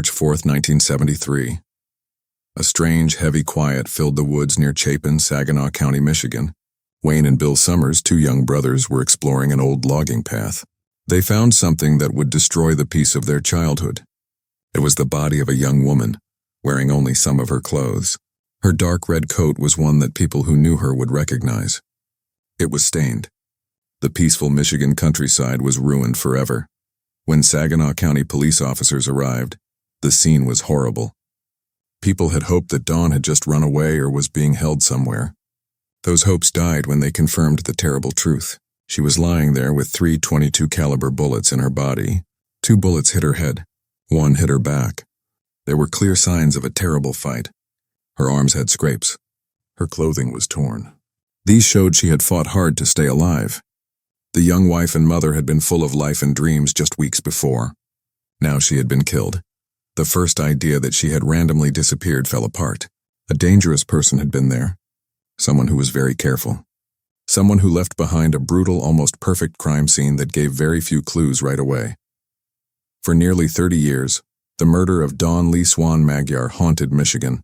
March 4, 1973. A strange, heavy quiet filled the woods near Chapin, Saginaw County, Michigan. Wayne and Bill Summers, two young brothers, were exploring an old logging path. They found something that would destroy the peace of their childhood. It was the body of a young woman, wearing only some of her clothes. Her dark red coat was one that people who knew her would recognize. It was stained. The peaceful Michigan countryside was ruined forever. When Saginaw County police officers arrived, the scene was horrible. People had hoped that Dawn had just run away or was being held somewhere. Those hopes died when they confirmed the terrible truth. She was lying there with 3 .22 caliber bullets in her body. 2 bullets hit her head. 1 hit her back. There were clear signs of a terrible fight. Her arms had scrapes. Her clothing was torn. These showed she had fought hard to stay alive. The young wife and mother had been full of life and dreams just weeks before. Now she had been killed. The first idea that she had randomly disappeared fell apart. A dangerous person had been there. Someone who was very careful. Someone who left behind a brutal, almost perfect crime scene that gave very few clues right away. For nearly 30 years, the murder of Dawn Lee Swan Magyar haunted Michigan.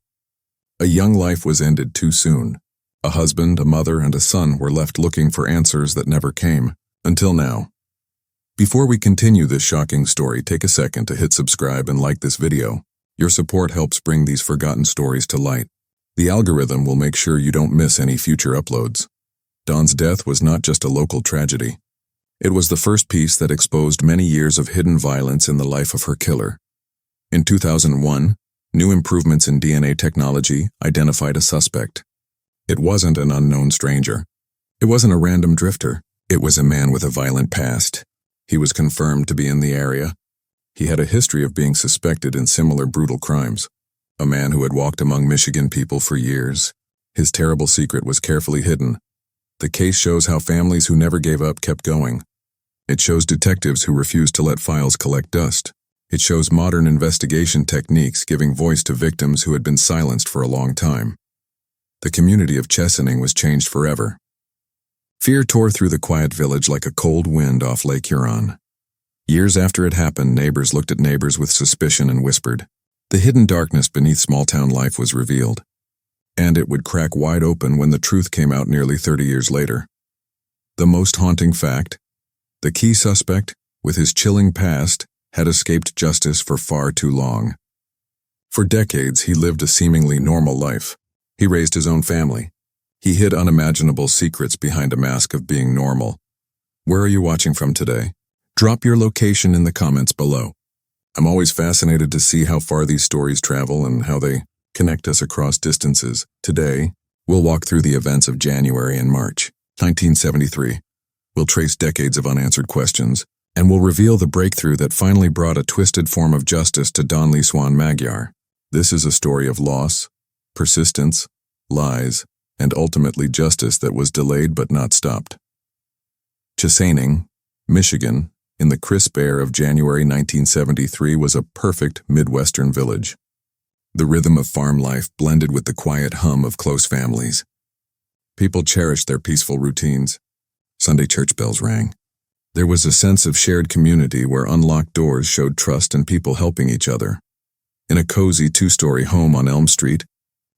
A young life was ended too soon. A husband, a mother, and a son were left looking for answers that never came, until now. Before we continue this shocking story, take a second to hit subscribe and like this video. Your support helps bring these forgotten stories to light. The algorithm will make sure you don't miss any future uploads. Dawn's death was not just a local tragedy. It was the first piece that exposed many years of hidden violence in the life of her killer. In 2001, new improvements in DNA technology identified a suspect. It wasn't an unknown stranger. It wasn't a random drifter. It was a man with a violent past. He was confirmed to be in the area. He had a history of being suspected in similar brutal crimes. A man who had walked among Michigan people for years. His terrible secret was carefully hidden. The case shows how families who never gave up kept going. It shows detectives who refused to let files collect dust. It shows modern investigation techniques giving voice to victims who had been silenced for a long time. The community of Chesaning was changed forever. Fear tore through the quiet village like a cold wind off Lake Huron. Years after it happened, neighbors looked at neighbors with suspicion and whispered. The hidden darkness beneath small-town life was revealed. And it would crack wide open when the truth came out nearly 30 years later. The most haunting fact: the key suspect, with his chilling past, had escaped justice for far too long. For decades, he lived a seemingly normal life. He raised his own family. He hid unimaginable secrets behind a mask of being normal. Where are you watching from today? Drop your location in the comments below. I'm always fascinated to see how far these stories travel and how they connect us across distances. Today, we'll walk through the events of January and March 1973. We'll trace decades of unanswered questions, and we'll reveal the breakthrough that finally brought a twisted form of justice to Dawn Lee Swan Magyar. This is a story of loss, persistence, lies, and ultimately justice that was delayed but not stopped. Chesaning, Michigan, in the crisp air of January 1973 was a perfect Midwestern village. The rhythm of farm life blended with the quiet hum of close families. People cherished their peaceful routines. Sunday church bells rang. There was a sense of shared community where unlocked doors showed trust and people helping each other. In a cozy 2-story home on Elm Street,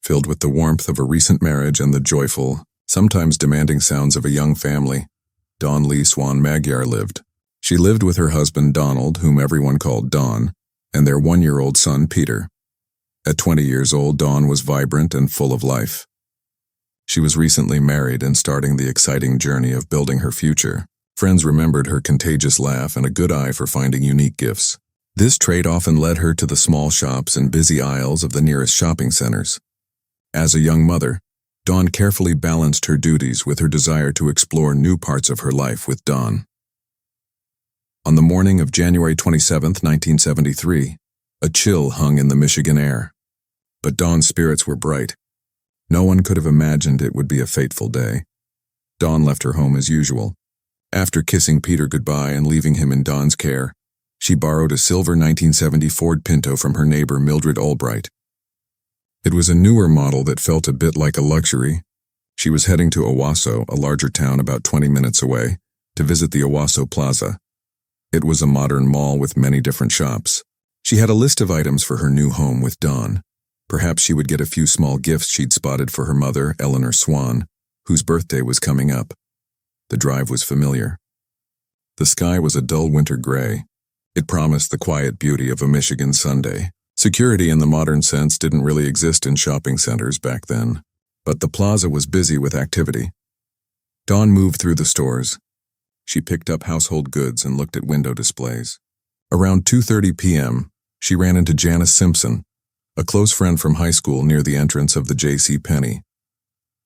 filled with the warmth of a recent marriage and the joyful, sometimes demanding sounds of a young family, Dawn Lee Swan Magyar lived. She lived with her husband Donald, whom everyone called Don, and their 1-year-old son Peter. At 20 years old, Dawn was vibrant and full of life. She was recently married and starting the exciting journey of building her future. Friends remembered her contagious laugh and a good eye for finding unique gifts. This trait often led her to the small shops and busy aisles of the nearest shopping centers. As a young mother, Dawn carefully balanced her duties with her desire to explore new parts of her life with Dawn. On the morning of January 27, 1973, a chill hung in the Michigan air. But Dawn's spirits were bright. No one could have imagined it would be a fateful day. Dawn left her home as usual. After kissing Peter goodbye and leaving him in Dawn's care, she borrowed a silver 1970 Ford Pinto from her neighbor Mildred Albright. It was a newer model that felt a bit like a luxury. She was heading to Owosso, a larger town about 20 minutes away, to visit the Owosso Plaza. It was a modern mall with many different shops. She had a list of items for her new home with Dawn. Perhaps she would get a few small gifts she'd spotted for her mother, Eleanor Swan, whose birthday was coming up. The drive was familiar. The sky was a dull winter gray. It promised the quiet beauty of a Michigan Sunday. Security in the modern sense didn't really exist in shopping centers back then, but the plaza was busy with activity. Dawn moved through the stores. She picked up household goods and looked at window displays. Around 2:30 p.m., she ran into Janice Simpson, a close friend from high school near the entrance of the J.C. Penney.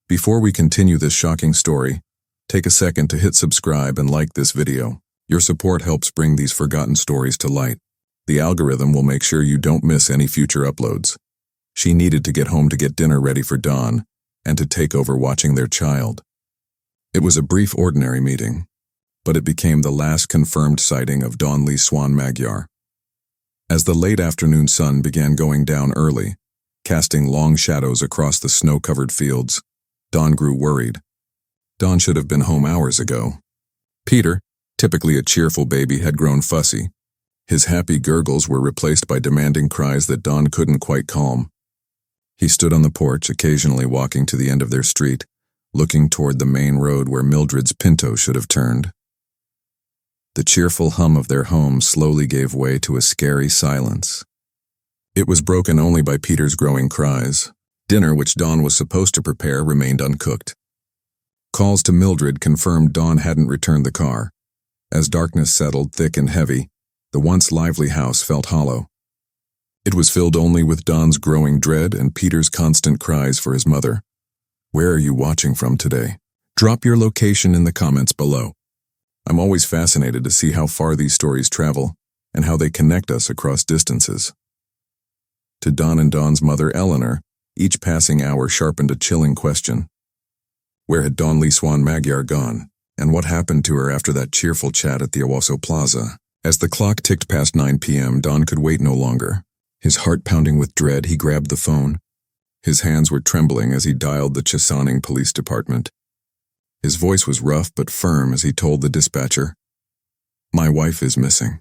Before we continue this shocking story, take a second to hit subscribe and like this video. Your support helps bring these forgotten stories to light. The algorithm will make sure you don't miss any future uploads. She needed to get home to get dinner ready for Dawn and to take over watching their child. It was a brief, ordinary meeting, but it became the last confirmed sighting of Dawn Lee Swan Magyar. As the late afternoon sun began going down early, casting long shadows across the snow-covered fields, Dawn grew worried. Dawn should have been home hours ago. Peter, typically a cheerful baby, had grown fussy. His happy gurgles were replaced by demanding cries that Dawn couldn't quite calm. He stood on the porch, occasionally walking to the end of their street, looking toward the main road where Mildred's Pinto should have turned. The cheerful hum of their home slowly gave way to a scary silence. It was broken only by Peter's growing cries. Dinner, which Dawn was supposed to prepare, remained uncooked. Calls to Mildred confirmed Dawn hadn't returned the car. As darkness settled thick and heavy, the once lively house felt hollow. It was filled only with Dawn's growing dread and Peter's constant cries for his mother. Where are you watching from today? Drop your location in the comments below. I'm always fascinated to see how far these stories travel and how they connect us across distances. To Dawn and Dawn's mother, Eleanor, each passing hour sharpened a chilling question. Where had Dawn Lee Swan Magyar gone, and what happened to her after that cheerful chat at the Owosso Plaza? As the clock ticked past 9 p.m., Dawn could wait no longer. His heart pounding with dread, he grabbed the phone. His hands were trembling as he dialed the Chesaning Police Department. His voice was rough but firm as he told the dispatcher, "My wife is missing."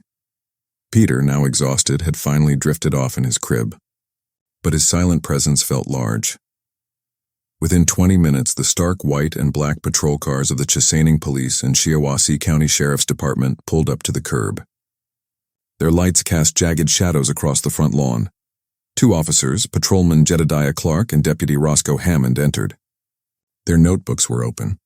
Peter, now exhausted, had finally drifted off in his crib, but his silent presence felt large. Within 20 minutes, the stark white and black patrol cars of the Chesaning Police and Owosso County Sheriff's Department pulled up to the curb. Their lights cast jagged shadows across the front lawn. Two officers, Patrolman Jedediah Clark and Deputy Roscoe Hammond, entered. Their notebooks were open.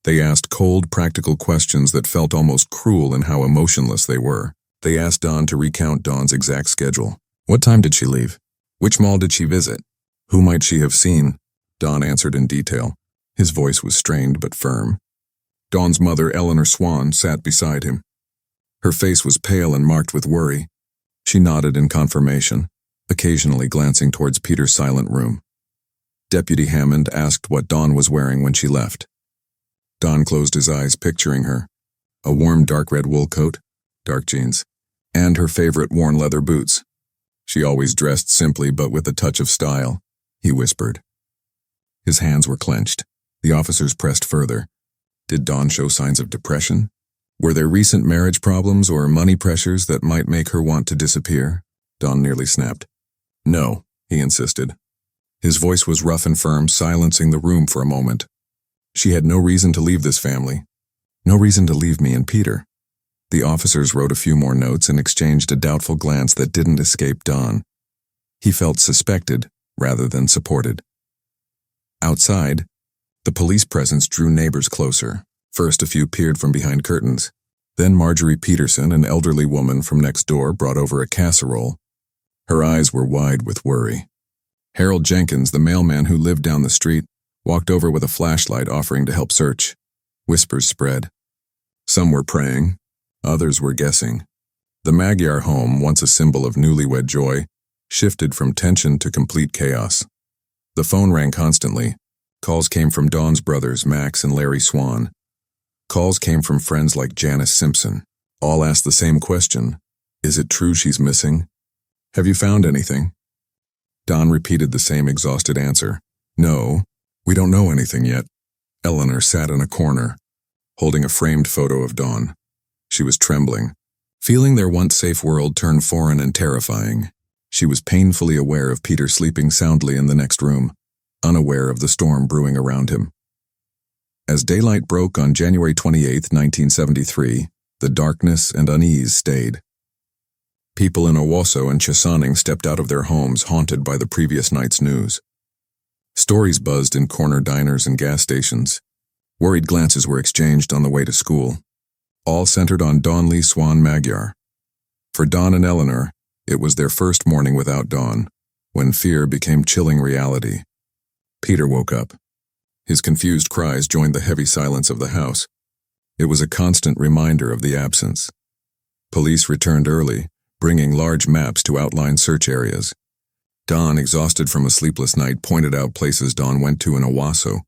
They asked cold, practical questions that felt almost cruel in how emotionless they were. They asked Dawn to recount Dawn's exact schedule. What time did she leave? Which mall did she visit? Who might she have seen? Dawn answered in detail. His voice was strained but firm. Dawn's mother, Eleanor Swan, sat beside him. Her face was pale and marked with worry. She nodded in confirmation, occasionally glancing towards Peter's silent room. Deputy Hammond asked what Dawn was wearing when she left. Dawn closed his eyes, picturing her. A warm dark red wool coat, dark jeans, and her favorite worn leather boots. She always dressed simply but with a touch of style, he whispered. His hands were clenched. The officers pressed further. Did Dawn show signs of depression? Were there recent marriage problems or money pressures that might make her want to disappear? Dawn nearly snapped. No, he insisted. His voice was rough and firm, silencing the room for a moment. She had no reason to leave this family. No reason to leave me and Peter. The officers wrote a few more notes and exchanged a doubtful glance that didn't escape Dawn. He felt suspected rather than supported. Outside, the police presence drew neighbors closer. First, a few peered from behind curtains. Then Marjorie Peterson, an elderly woman from next door, brought over a casserole. Her eyes were wide with worry. Harold Jenkins, the mailman who lived down the street, walked over with a flashlight, offering to help search. Whispers spread. Some were praying, others were guessing. The Magyar home, once a symbol of newlywed joy, shifted from tension to complete chaos. The phone rang constantly. Calls came from Dawn's brothers, Max and Larry Swan. Calls came from friends like Janice Simpson. All asked the same question. Is it true she's missing? Have you found anything? Dawn repeated the same exhausted answer. No, we don't know anything yet. Eleanor sat in a corner, holding a framed photo of Dawn. She was trembling, Feeling their once safe world turn foreign and terrifying, she was painfully aware of Peter sleeping soundly in the next room, unaware of the storm brewing around him. As daylight broke on January 28, 1973, the darkness and unease stayed. People in Owosso and Chesaning stepped out of their homes haunted by the previous night's news. Stories buzzed in corner diners and gas stations. Worried glances were exchanged on the way to school, all centered on Dawn Lee Swan Magyar. For Dawn and Eleanor, it was their first morning without Dawn, when fear became chilling reality. Peter woke up. His confused cries joined the heavy silence of the house. It was a constant reminder of the absence. Police returned early, bringing large maps to outline search areas. Dawn, exhausted from a sleepless night, pointed out places Dawn went to in Owosso.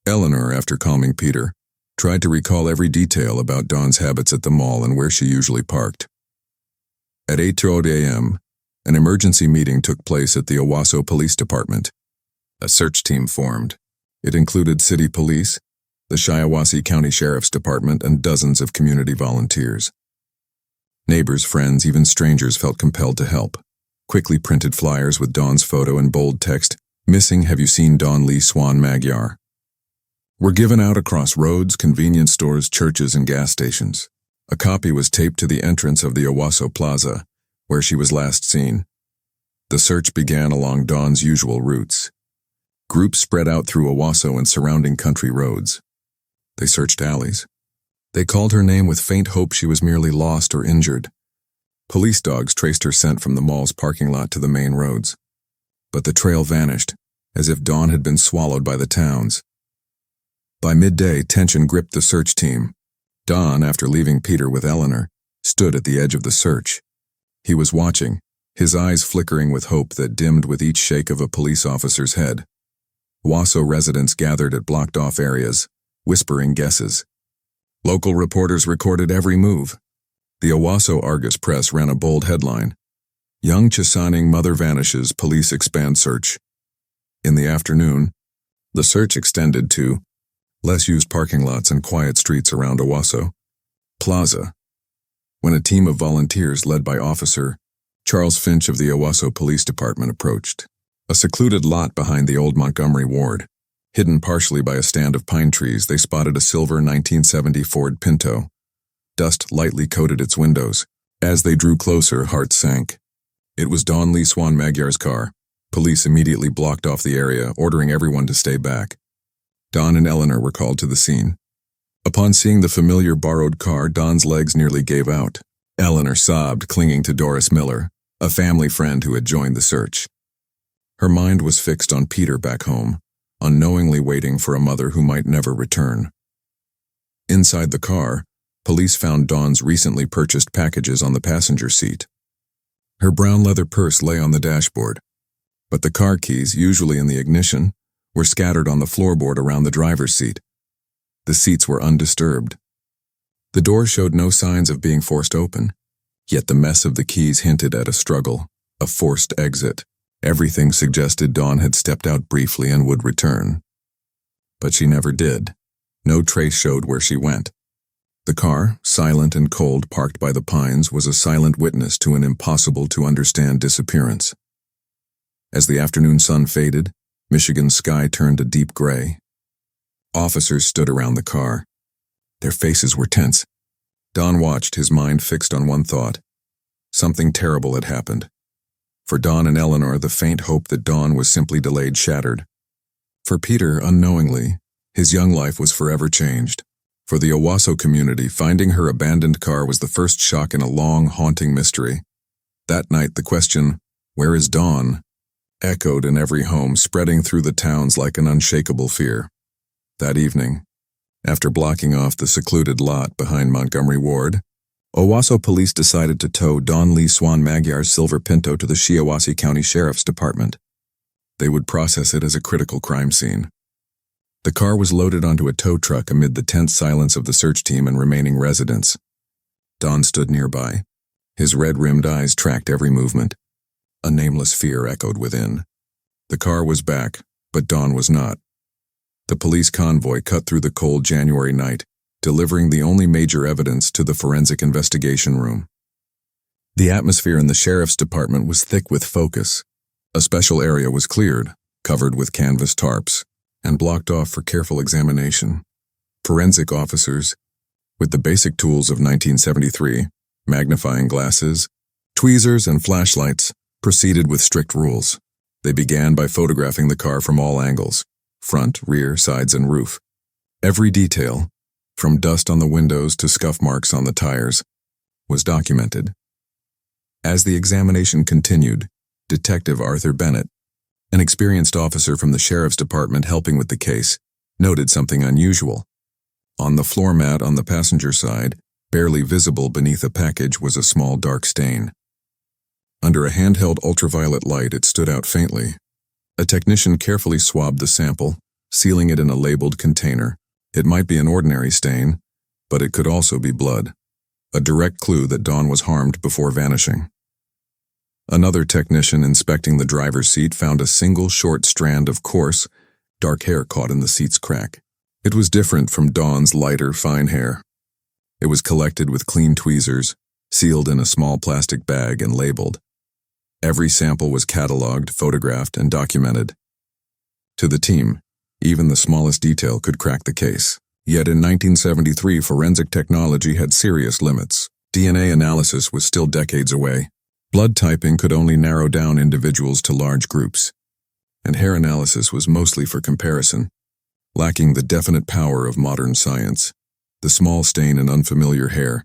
Eleanor, after calming Peter, tried to recall every detail about Dawn's habits at the mall and where she usually parked. At 8:20 a.m., an emergency meeting took place at the Owosso Police Department. A search team formed. It included city police, the Shiawassee County Sheriff's Department, and dozens of community volunteers. Neighbors, friends, even strangers felt compelled to help. Quickly printed flyers with Dawn's photo in bold text, "Missing, have you seen Dawn Lee Swan Magyar?" were given out across roads, convenience stores, churches, and gas stations. A copy was taped to the entrance of the Owosso Plaza, where she was last seen. The search began along Dawn's usual routes. Groups spread out through Owosso and surrounding country roads. They searched alleys. They called her name with faint hope she was merely lost or injured. Police dogs traced her scent from the mall's parking lot to the main roads. But the trail vanished, as if Dawn had been swallowed by the towns. By midday, tension gripped the search team. Dawn, after leaving Peter with Eleanor, stood at the edge of the search. He was watching, his eyes flickering with hope that dimmed with each shake of a police officer's head. Owosso residents gathered at blocked-off areas, whispering guesses. Local reporters recorded every move. The Owosso Argus Press ran a bold headline: "Young Chesaning Mother Vanishes, Police Expand Search." In the afternoon, the search extended to less used parking lots and quiet streets around Owosso Plaza, when a team of volunteers led by Officer Charles Finch of the Owosso Police Department approached. A secluded lot behind the old Montgomery ward. Hidden partially by a stand of pine trees, they spotted a silver 1970 Ford Pinto. Dust lightly coated its windows. As they drew closer, hearts sank. It was Dawn Lee Swan Magyar's car. Police immediately blocked off the area, ordering everyone to stay back. Dawn and Eleanor were called to the scene. Upon seeing the familiar borrowed car, Dawn's legs nearly gave out. Eleanor sobbed, clinging to Doris Miller, a family friend who had joined the search. Her mind was fixed on Peter back home, unknowingly waiting for a mother who might never return. Inside the car, police found Dawn's recently purchased packages on the passenger seat. Her brown leather purse lay on the dashboard, but the car keys, usually in the ignition, were scattered on the floorboard around the driver's seat. The seats were undisturbed. The door showed no signs of being forced open, yet the mess of the keys hinted at a struggle, a forced exit. Everything suggested Dawn had stepped out briefly and would return. But she never did. No trace showed where she went. The car, silent and cold, parked by the pines, was a silent witness to an impossible-to-understand disappearance. As the afternoon sun faded, Michigan's sky turned a deep gray. Officers stood around the car. Their faces were tense. Dawn watched, his mind fixed on one thought. Something terrible had happened. For Dawn and Eleanor, the faint hope that Dawn was simply delayed shattered. For Peter, unknowingly, his young life was forever changed. For the Owosso community, finding her abandoned car was the first shock in a long, haunting mystery. That night, the question, "Where is Dawn?" echoed in every home, spreading through the towns like an unshakable fear. That evening, after blocking off the secluded lot behind Montgomery Ward, Owosso police decided to tow Dawn Lee Swan Magyar's silver Pinto to the Shiawassee County Sheriff's Department. They would process it as a critical crime scene. The car was loaded onto a tow truck amid the tense silence of the search team and remaining residents. Dawn stood nearby. His red-rimmed eyes tracked every movement. A nameless fear echoed within. The car was back, but Dawn was not. The police convoy cut through the cold January night, delivering the only major evidence to the forensic investigation room. The atmosphere in the sheriff's department was thick with focus. A special area was cleared, covered with canvas tarps, and blocked off for careful examination. Forensic officers, with the basic tools of 1973, magnifying glasses, tweezers, and flashlights, proceeded with strict rules. They began by photographing the car from all angles, front, rear, sides, and roof. Every detail, from dust on the windows to scuff marks on the tires, was documented. As the examination continued, Detective Arthur Bennett, an experienced officer from the sheriff's department helping with the case, noted something unusual. On the floor mat on the passenger side, barely visible beneath a package, was a small dark stain. Under a handheld ultraviolet light, it stood out faintly. A technician carefully swabbed the sample, sealing it in a labeled container. It might be an ordinary stain, but it could also be blood, a direct clue that Dawn was harmed before vanishing. Another technician inspecting the driver's seat found a single short strand of coarse, dark hair caught in the seat's crack. It was different from Dawn's lighter, fine hair. It was collected with clean tweezers, sealed in a small plastic bag, and labeled. Every sample was cataloged, photographed, and documented. To the team, even the smallest detail could crack the case. Yet in 1973, forensic technology had serious limits. DNA analysis was still decades away. Blood typing could only narrow down individuals to large groups. And hair analysis was mostly for comparison, lacking the definite power of modern science. The small stain in unfamiliar hair,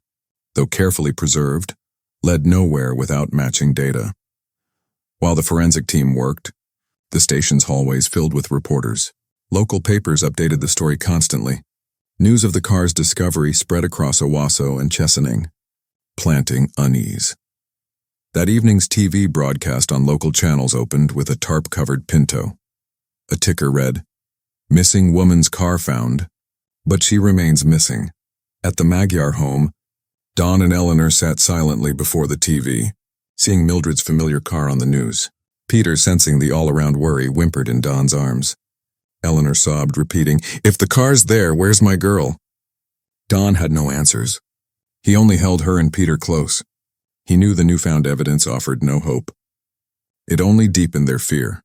though carefully preserved, led nowhere without matching data. While the forensic team worked, the station's hallways filled with reporters. Local papers updated the story constantly. News of the car's discovery spread across Owosso and Chesaning, planting unease. That evening's TV broadcast on local channels opened with a tarp-covered Pinto. A ticker read, "Missing woman's car found, but she remains missing." At the Magyar home, Dawn and Eleanor sat silently before the TV, seeing Mildred's familiar car on the news. Peter, sensing the all-around worry, whimpered in Dawn's arms. Eleanor sobbed, repeating, "If the car's there, where's my girl?" Dawn had no answers. He only held her and Peter close. He knew the newfound evidence offered no hope. It only deepened their fear.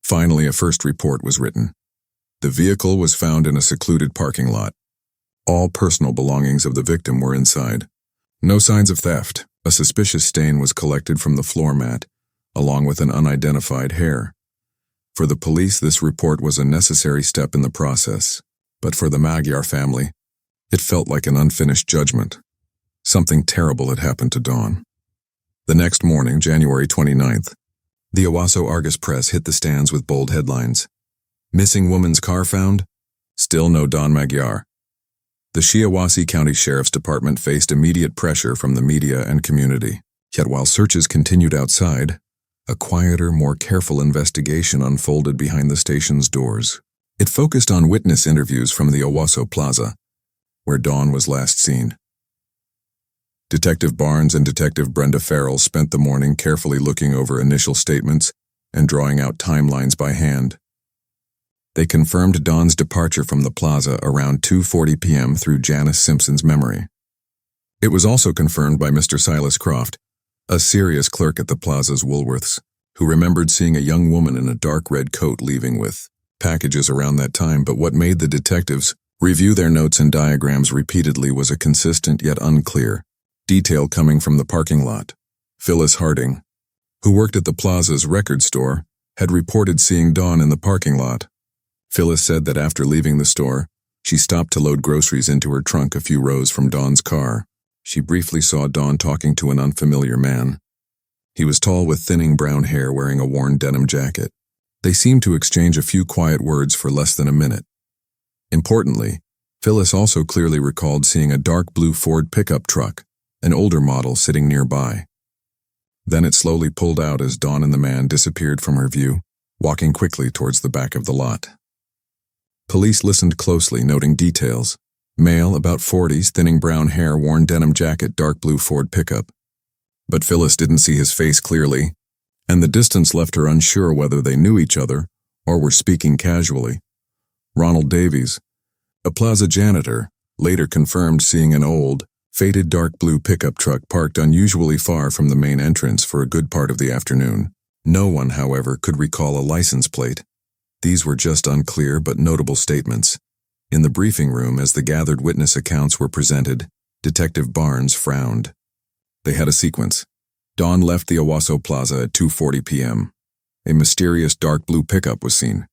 Finally, a first report was written. The vehicle was found in a secluded parking lot. All personal belongings of the victim were inside. No signs of theft. A suspicious stain was collected from the floor mat, along with an unidentified hair. For the police, this report was a necessary step in the process. But for the Magyar family, it felt like an unfinished judgment. Something terrible had happened to Dawn. The next morning, January 29th, the Owosso Argus-Press hit the stands with bold headlines. "Missing woman's car found? Still no Dawn Magyar." The Shiawassee County Sheriff's Department faced immediate pressure from the media and community. Yet while searches continued outside, a quieter, more careful investigation unfolded behind the station's doors. It focused on witness interviews from the Owosso Plaza, where Dawn was last seen. Detective Barnes and Detective Brenda Farrell spent the morning carefully looking over initial statements and drawing out timelines by hand. They confirmed Dawn's departure from the plaza around 2:40 p.m. through Janice Simpson's memory. It was also confirmed by Mr. Silas Croft, a serious clerk at the plaza's Woolworths, who remembered seeing a young woman in a dark red coat leaving with packages around that time. But what made the detectives review their notes and diagrams repeatedly was a consistent yet unclear detail coming from the parking lot. Phyllis Harding, who worked at the plaza's record store, had reported seeing Dawn in the parking lot. Phyllis said that after leaving the store, she stopped to load groceries into her trunk a few rows from Dawn's car. She briefly saw Dawn talking to an unfamiliar man. He was tall with thinning brown hair, wearing a worn denim jacket. They seemed to exchange a few quiet words for less than a minute. Importantly, Phyllis also clearly recalled seeing a dark blue Ford pickup truck, an older model, sitting nearby. Then it slowly pulled out as Dawn and the man disappeared from her view, walking quickly towards the back of the lot. Police listened closely, noting details. Male, about 40s, thinning brown hair, worn denim jacket, dark blue Ford pickup. But Phyllis didn't see his face clearly, and the distance left her unsure whether they knew each other or were speaking casually. Ronald Davies, a plaza janitor, later confirmed seeing an old, Faded dark blue pickup truck parked unusually far from the main entrance for a good part of the afternoon. No one, however, could recall a license plate. These were just unclear but notable statements. In the briefing room, as the gathered witness accounts were presented, Detective Barnes frowned. They had a sequence. Dawn left the Owosso Plaza at 2:40 p.m. A mysterious dark blue pickup was seen,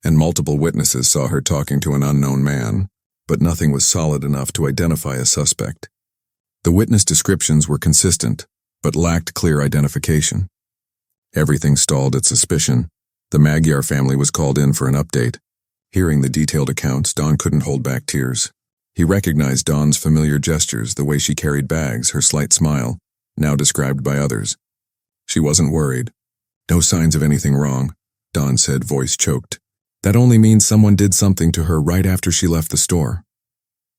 and multiple witnesses saw her talking to an unknown man, but nothing was solid enough to identify a suspect. The witness descriptions were consistent, but lacked clear identification. Everything stalled at suspicion. The Magyar family was called in for an update. Hearing the detailed accounts, Dawn couldn't hold back tears. He recognized Dawn's familiar gestures, the way she carried bags, her slight smile, now described by others. She wasn't worried. No signs of anything wrong, Dawn said, voice choked. That only means someone did something to her right after she left the store.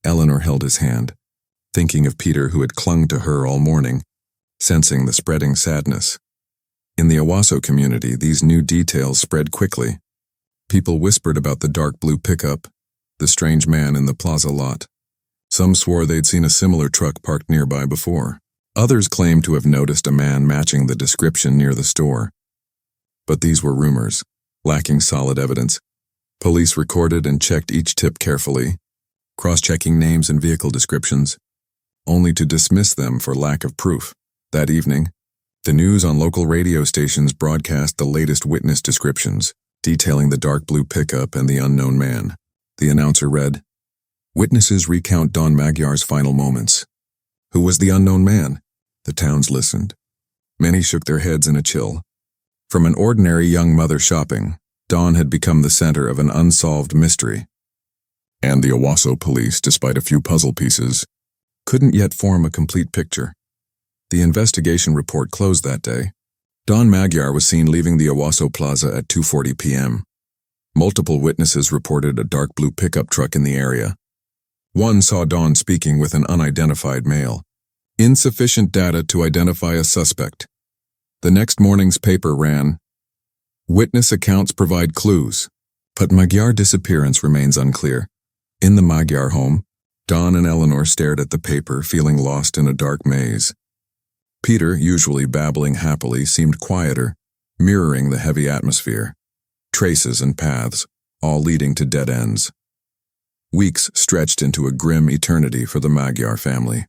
Eleanor held his hand, thinking of Peter, who had clung to her all morning, sensing the spreading sadness. In the Owosso community, these new details spread quickly. People whispered about the dark blue pickup, the strange man in the plaza lot. Some swore they'd seen a similar truck parked nearby before. Others claimed to have noticed a man matching the description near the store. But these were rumors, lacking solid evidence. Police recorded and checked each tip carefully, cross-checking names and vehicle descriptions, only to dismiss them for lack of proof. That evening, the news on local radio stations broadcast the latest witness descriptions, detailing the dark blue pickup and the unknown man. The announcer read, "Witnesses recount Dawn Magyar's final moments." Who was the unknown man? The towns listened. Many shook their heads in a chill. From an ordinary young mother shopping, Dawn had become the center of an unsolved mystery. And the Owosso police, despite a few puzzle pieces, couldn't yet form a complete picture. The investigation report closed that day. Dawn Magyar was seen leaving the Owosso Plaza at 2:40 p.m. Multiple witnesses reported a dark blue pickup truck in the area. One saw Dawn speaking with an unidentified male. Insufficient data to identify a suspect. The next morning's paper ran, "Witness accounts provide clues, but Magyar disappearance remains unclear." In the Magyar home, Dawn and Eleanor stared at the paper, feeling lost in a dark maze. Peter, usually babbling happily, seemed quieter, mirroring the heavy atmosphere. Traces and paths, all leading to dead ends. Weeks stretched into a grim eternity for the Magyar family.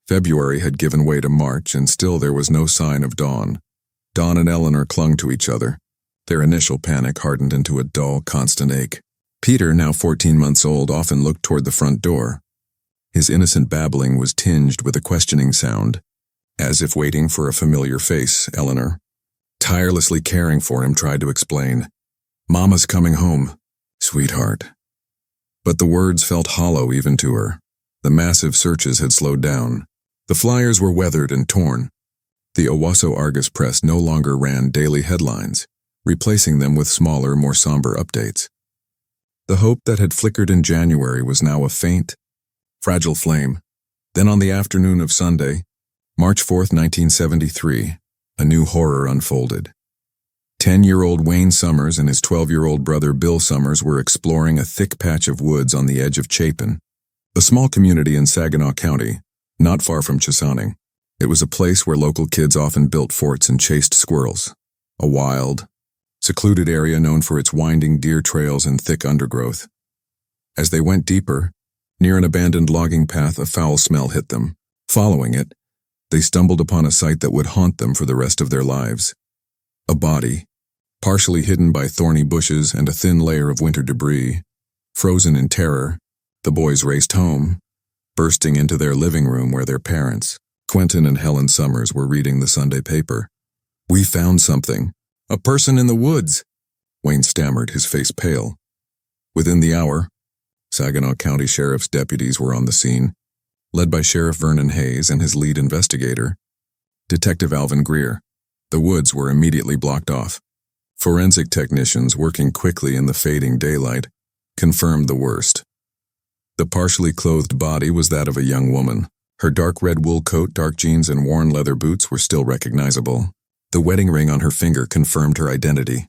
February had given way to March, and still there was no sign of Dawn. Dawn and Eleanor clung to each other. Their initial panic hardened into a dull, constant ache. Peter, now 14 months old, often looked toward the front door. His innocent babbling was tinged with a questioning sound, as if waiting for a familiar face. Eleanor, tirelessly caring for him, tried to explain, "Mama's coming home, sweetheart." But the words felt hollow even to her. The massive searches had slowed down. The flyers were weathered and torn. The Owosso Argus Press no longer ran daily headlines, replacing them with smaller, more somber updates. The hope that had flickered in January was now a faint, fragile flame. Then on the afternoon of Sunday, March 4th, 1973, a new horror unfolded. 10-year-old Wayne Summers and his 12-year-old brother Bill Summers were exploring a thick patch of woods on the edge of Chapin, a small community in Saginaw County, not far from Chesaning. It was a place where local kids often built forts and chased squirrels, a wild, secluded area known for its winding deer trails and thick undergrowth. As they went deeper, near an abandoned logging path, a foul smell hit them. Following it, they stumbled upon a sight that would haunt them for the rest of their lives. A body, partially hidden by thorny bushes and a thin layer of winter debris. Frozen in terror, the boys raced home, bursting into their living room where their parents, Quentin and Helen Summers, were reading the Sunday paper. "We found something. A person in the woods," Wayne stammered, his face pale. Within the hour, Saginaw County Sheriff's deputies were on the scene, led by Sheriff Vernon Hayes and his lead investigator, Detective Alvin Greer. The woods were immediately blocked off. Forensic technicians, working quickly in the fading daylight, confirmed the worst. The partially clothed body was that of a young woman. Her dark red wool coat, dark jeans, and worn leather boots were still recognizable. The wedding ring on her finger confirmed her identity.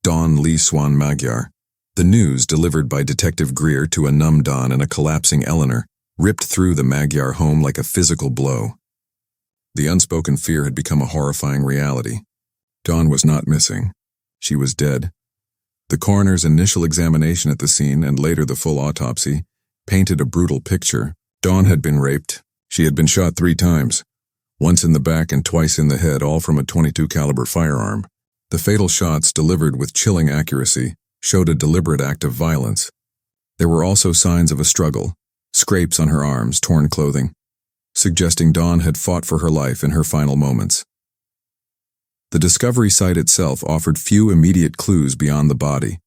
Dawn Lee Swan Magyar. The news, delivered by Detective Greer to a numb Dawn and a collapsing Eleanor, ripped through the Magyar home like a physical blow. The unspoken fear had become a horrifying reality. Dawn was not missing. She was dead. The coroner's initial examination at the scene and later the full autopsy painted a brutal picture. Dawn had been raped. She had been shot 3 times, once in the back and twice in the head, all from a .22 caliber firearm. The fatal shots, delivered with chilling accuracy, showed a deliberate act of violence. There were also signs of a struggle, scrapes on her arms, torn clothing, suggesting Dawn had fought for her life in her final moments. The discovery site itself offered few immediate clues beyond the body.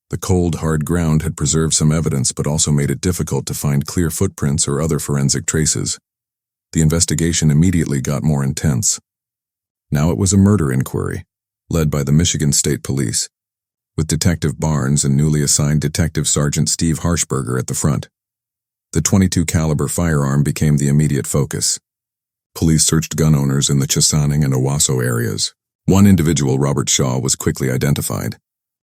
The cold, hard ground had preserved some evidence but also made it difficult to find clear footprints or other forensic traces. The investigation immediately got more intense. Now it was a murder inquiry, led by the Michigan State Police, with Detective Barnes and newly assigned Detective Sergeant Steve Harshberger at the front. The .22 caliber firearm became the immediate focus. Police searched gun owners in the Chesaning and Owosso areas. One individual, Robert Shaw, was quickly identified.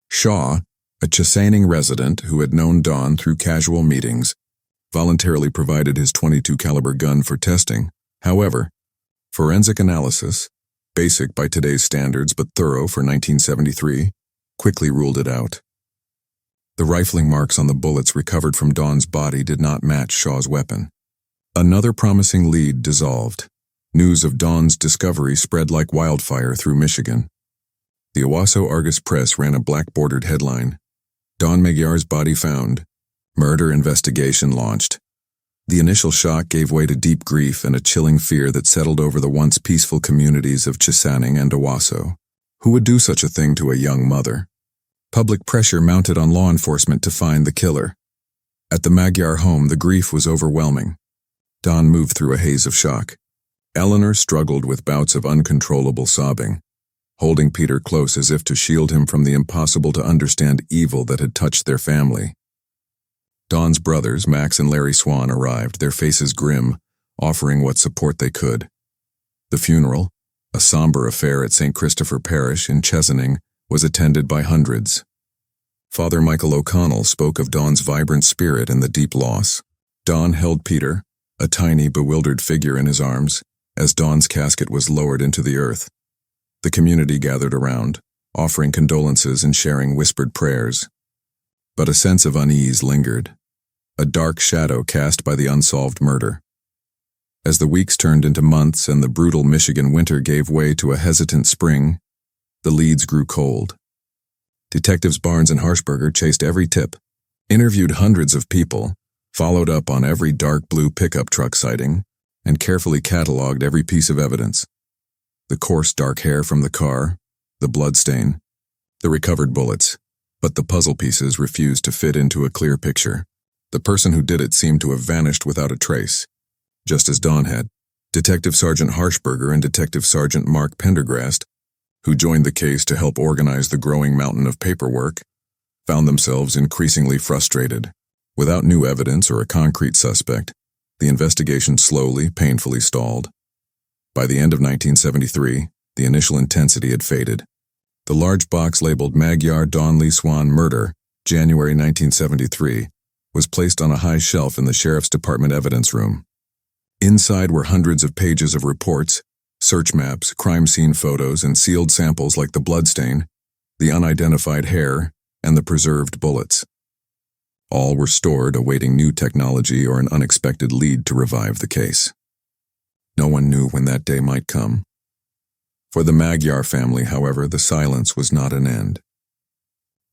Shaw, a Chesaning resident who had known Dawn through casual meetings, voluntarily provided his .22 caliber gun for testing. However, forensic analysis, basic by today's standards but thorough for 1973, quickly ruled it out. The rifling marks on the bullets recovered from Dawn's body did not match Shaw's weapon. Another promising lead dissolved. News of Dawn's discovery spread like wildfire through Michigan. The Owosso Argus-Press ran a black-bordered headline, "Dawn Magyar's body found. Murder investigation launched." The initial shock gave way to deep grief and a chilling fear that settled over the once peaceful communities of Chesaning and Owosso. Who would do such a thing to a young mother? Public pressure mounted on law enforcement to find the killer. At the Magyar home, the grief was overwhelming. Dawn moved through a haze of shock. Eleanor struggled with bouts of uncontrollable sobbing, holding Peter close as if to shield him from the impossible-to-understand evil that had touched their family. Dawn's brothers, Max and Larry Swan, arrived, their faces grim, offering what support they could. The funeral, a somber affair at St. Christopher Parish in Chesaning, was attended by hundreds. Father Michael O'Connell spoke of Dawn's vibrant spirit and the deep loss. Dawn held Peter, a tiny, bewildered figure, in his arms, as Dawn's casket was lowered into the earth. The community gathered around, offering condolences and sharing whispered prayers. But a sense of unease lingered, a dark shadow cast by the unsolved murder. As the weeks turned into months and the brutal Michigan winter gave way to a hesitant spring, the leads grew cold. Detectives Barnes and Harshberger chased every tip, interviewed hundreds of people, followed up on every dark blue pickup truck sighting, and carefully cataloged every piece of evidence. The coarse dark hair from the car, the bloodstain, the recovered bullets, but the puzzle pieces refused to fit into a clear picture. The person who did it seemed to have vanished without a trace, just as Dawn had. Detective Sergeant Harshberger and Detective Sergeant Mark Pendergrast, who joined the case to help organize the growing mountain of paperwork, found themselves increasingly frustrated. Without new evidence or a concrete suspect, the investigation slowly, painfully stalled. By the end of 1973, the initial intensity had faded. The large box labeled Magyar Dawn Lee Swan Murder, January 1973, was placed on a high shelf in the Sheriff's Department evidence room. Inside were hundreds of pages of reports, search maps, crime scene photos, and sealed samples like the bloodstain, the unidentified hair, and the preserved bullets. All were stored, awaiting new technology or an unexpected lead to revive the case. No one knew when that day might come. For the Magyar family, however, the silence was not an end.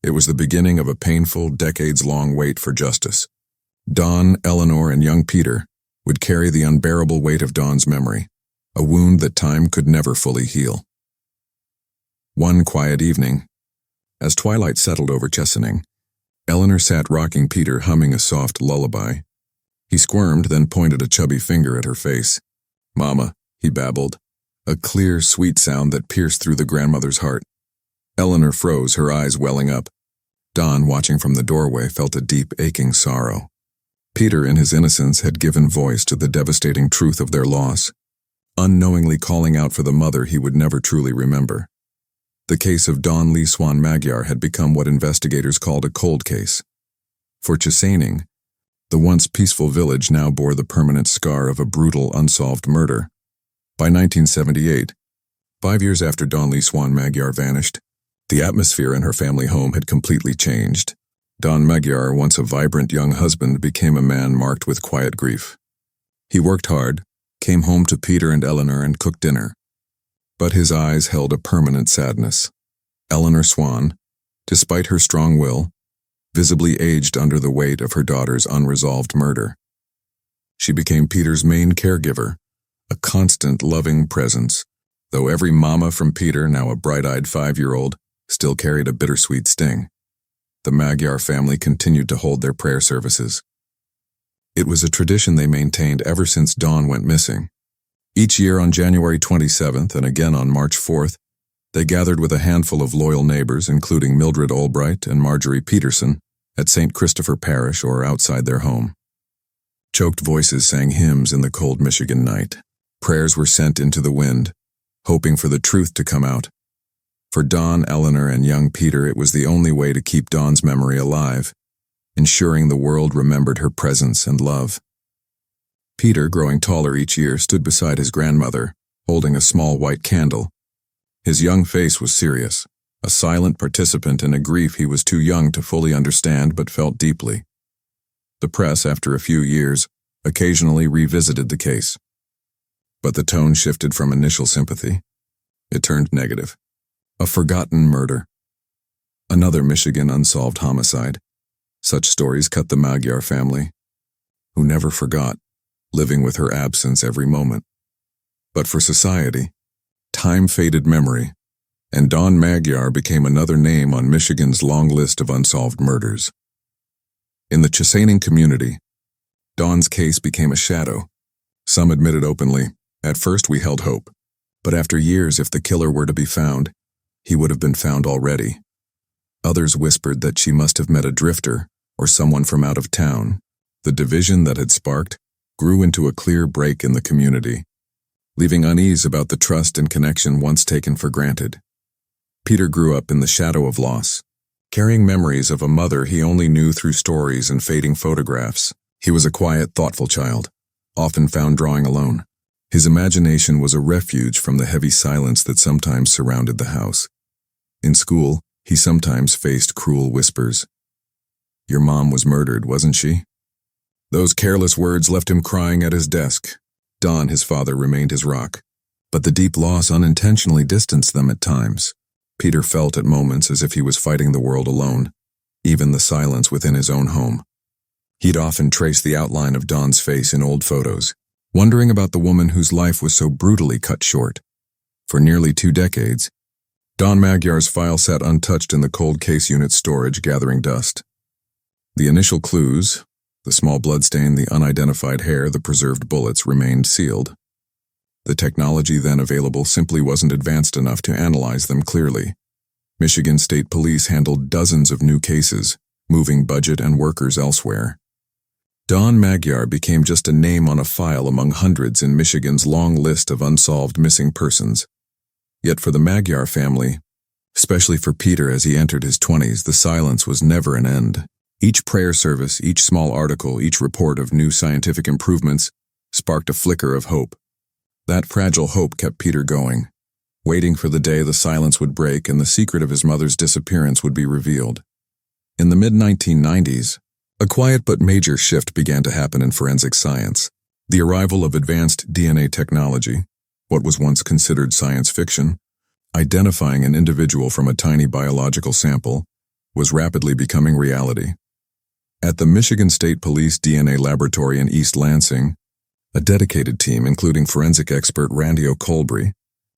It was the beginning of a painful, decades-long wait for justice. Dawn, Eleanor, and young Peter would carry the unbearable weight of Dawn's memory, a wound that time could never fully heal. One quiet evening, as twilight settled over Chesaning, Eleanor sat rocking Peter, humming a soft lullaby. He squirmed, then pointed a chubby finger at her face. "Mama," he babbled, a clear, sweet sound that pierced through the grandmother's heart. Eleanor froze, her eyes welling up. Dawn, watching from the doorway, felt a deep, aching sorrow. Peter, in his innocence, had given voice to the devastating truth of their loss, unknowingly calling out for the mother he would never truly remember. The case of Dawn Lee Swan Magyar had become what investigators called a cold case. For Chesaning, The once peaceful village now bore the permanent scar of a brutal, unsolved murder. By 1978, 5 years after Dawn Lee Swan Magyar vanished, the atmosphere in her family home had completely changed. Dawn Magyar, once a vibrant young husband, became a man marked with quiet grief. He worked hard, came home to Peter and Eleanor, and cooked dinner. But his eyes held a permanent sadness. Eleanor Swan, despite her strong will, visibly aged under the weight of her daughter's unresolved murder. She became Peter's main caregiver, a constant, loving presence, though every mama from Peter, now a bright-eyed 5-year-old, still carried a bittersweet sting. The Magyar family continued to hold their prayer services. It was a tradition they maintained ever since Dawn went missing. Each year on January 27th and again on March 4th, they gathered with a handful of loyal neighbors, including Mildred Albright and Marjorie Peterson, at St. Christopher Parish or outside their home. Choked voices sang hymns in the cold Michigan night. Prayers were sent into the wind, hoping for the truth to come out. For Dawn, Eleanor, and young Peter, it was the only way to keep Dawn's memory alive, ensuring the world remembered her presence and love. Peter, growing taller each year, stood beside his grandmother, holding a small white candle. His young face was serious, a silent participant in a grief he was too young to fully understand but felt deeply. The press, after a few years, occasionally revisited the case. But the tone shifted from initial sympathy. It turned negative. A forgotten murder. Another Michigan unsolved homicide. Such stories cut the Magyar family, who never forgot, living with her absence every moment. But for society, time faded memory, and Dawn Magyar became another name on Michigan's long list of unsolved murders. In the Chesaning community, Dawn's case became a shadow. Some admitted openly, "At first we held hope, but after years, if the killer were to be found, he would have been found already." Others whispered that she must have met a drifter or someone from out of town. The division that had sparked grew into a clear break in the community, leaving unease about the trust and connection once taken for granted. Peter grew up in the shadow of loss, carrying memories of a mother he only knew through stories and fading photographs. He was a quiet, thoughtful child, often found drawing alone. His imagination was a refuge from the heavy silence that sometimes surrounded the house. In school, he sometimes faced cruel whispers. "Your mom was murdered, wasn't she?" Those careless words left him crying at his desk. Dawn, his father, remained his rock, but the deep loss unintentionally distanced them at times. Peter felt at moments as if he was fighting the world alone, even the silence within his own home. He'd often trace the outline of Dawn's face in old photos, wondering about the woman whose life was so brutally cut short. For nearly 2 decades, Dawn Magyar's file sat untouched in the cold case unit's storage, gathering dust. The initial clues, the small bloodstain, the unidentified hair, the preserved bullets, remained sealed. The technology then available simply wasn't advanced enough to analyze them clearly. Michigan State Police handled dozens of new cases, moving budget and workers elsewhere. Dawn Magyar became just a name on a file among hundreds in Michigan's long list of unsolved missing persons. Yet for the Magyar family, especially for Peter as he entered his 20s, the silence was never an end. Each prayer service, each small article, each report of new scientific improvements sparked a flicker of hope. That fragile hope kept Peter going, waiting for the day the silence would break and the secret of his mother's disappearance would be revealed. In the mid-1990s, a quiet but major shift began to happen in forensic science. The arrival of advanced DNA technology, what was once considered science fiction, identifying an individual from a tiny biological sample, was rapidly becoming reality. At the Michigan State Police DNA Laboratory in East Lansing, a dedicated team, including forensic expert Randy O'Colbry,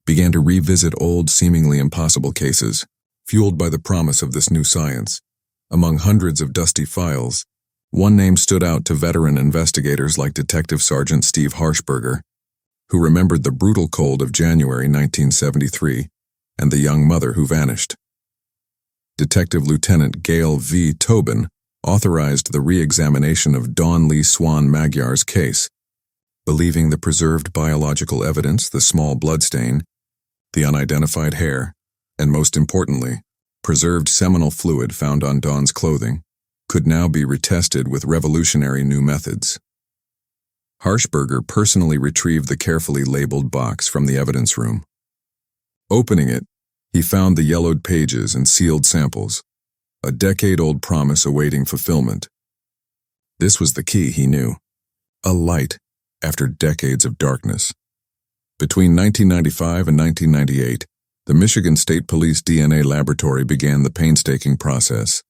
began to revisit old, seemingly impossible cases, fueled by the promise of this new science. Among hundreds of dusty files, one name stood out to veteran investigators like Detective Sergeant Steve Harshberger, who remembered the brutal cold of January 1973 and the young mother who vanished. Detective Lieutenant Gail V. Tobin authorized the re-examination of Dawn Lee Swan Magyar's case, believing the preserved biological evidence, the small bloodstain, the unidentified hair, and most importantly, preserved seminal fluid found on Dawn's clothing, could now be retested with revolutionary new methods. Harshberger personally retrieved the carefully labeled box from the evidence room. Opening it, he found the yellowed pages and sealed samples, a decade-old promise awaiting fulfillment. This was the key, he knew. A light after decades of darkness. Between 1995 and 1998, the Michigan State Police DNA Laboratory began the painstaking process.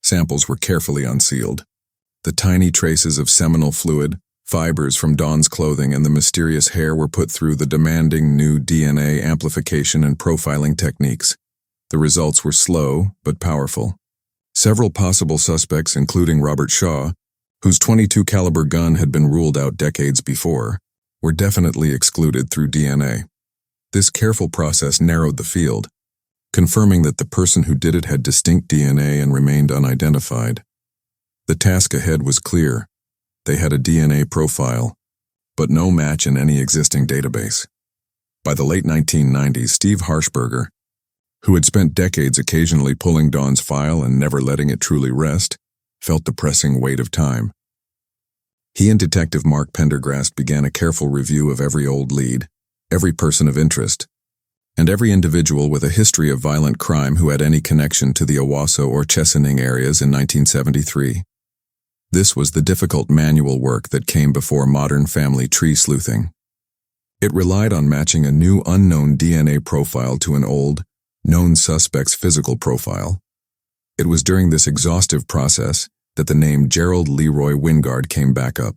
Samples were carefully unsealed. The tiny traces of seminal fluid, fibers from Dawn's clothing, and the mysterious hair were put through the demanding new DNA amplification and profiling techniques. The results were slow but powerful. Several possible suspects, including Robert Shaw, whose .22 caliber gun had been ruled out decades before, were definitely excluded through DNA. This careful process narrowed the field, confirming that the person who did it had distinct DNA and remained unidentified. The task ahead was clear. They had a DNA profile, but no match in any existing database. By the late 1990s, Steve Harshberger, who had spent decades occasionally pulling Dawn's file and never letting it truly rest, felt the pressing weight of time. He and Detective Mark Pendergrast began a careful review of every old lead, every person of interest, and every individual with a history of violent crime who had any connection to the Owosso or Chesaning areas in 1973. This was the difficult manual work that came before modern family tree sleuthing. It relied on matching a new unknown DNA profile to an old, known suspect's physical profile. It was during this exhaustive process that the name Gerald Leroy Wingard came back up.